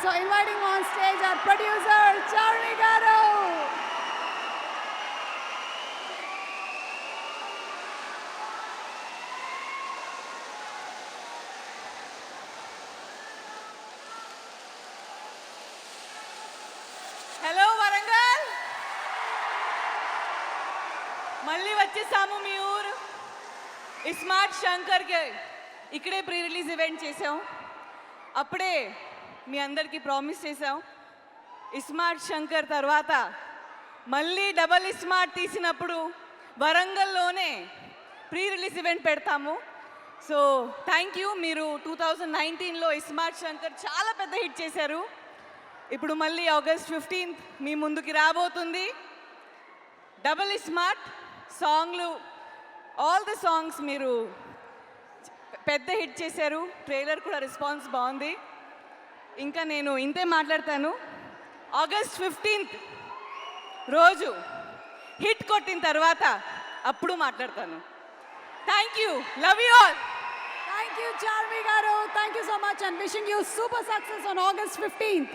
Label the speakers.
Speaker 1: So inviting on stage our producer, Charmi Garu.
Speaker 2: Hello Warangal, మళ్ళీ వచ్చేసాము మీ ఊరు ఇస్మార్ట్ శంకర్కి. ఇక్కడే ప్రీ రిలీజ్ ఈవెంట్ చేసాం. అప్పుడే మీ అందరికీ ప్రామిస్ చేసాం, ఇస్మార్ట్ శంకర్ తర్వాత మళ్ళీ డబల్ ఇస్మార్ట్ తీసినప్పుడు వరంగల్లోనే ప్రీ రిలీజ్ ఈవెంట్ పెడతాము. So thank you. మీరు 2019లో ఇస్మార్ట్ శంకర్ చాలా పెద్ద హిట్ చేశారు. ఇప్పుడు మళ్ళీ ఆగస్ట్ 15th మీ ముందుకి రాబోతుంది డబల్ ఇస్మార్ట్ సాంగ్లు. ఆల్ ద సాంగ్స్ మీరు పెద్ద హిట్ చేశారు. ట్రైలర్ కూడా రెస్పాన్స్ బాగుంది. ఇంకా నేను ఇంతే మాట్లాడతాను. ఆగస్ట్ 15th రోజు హిట్ కొట్టిన తర్వాత అప్పుడు మాట్లాడతాను. Thank you. Love you all.
Speaker 1: Thank you, Charmi Garu. Thank you so much and wishing you super success on August 15th.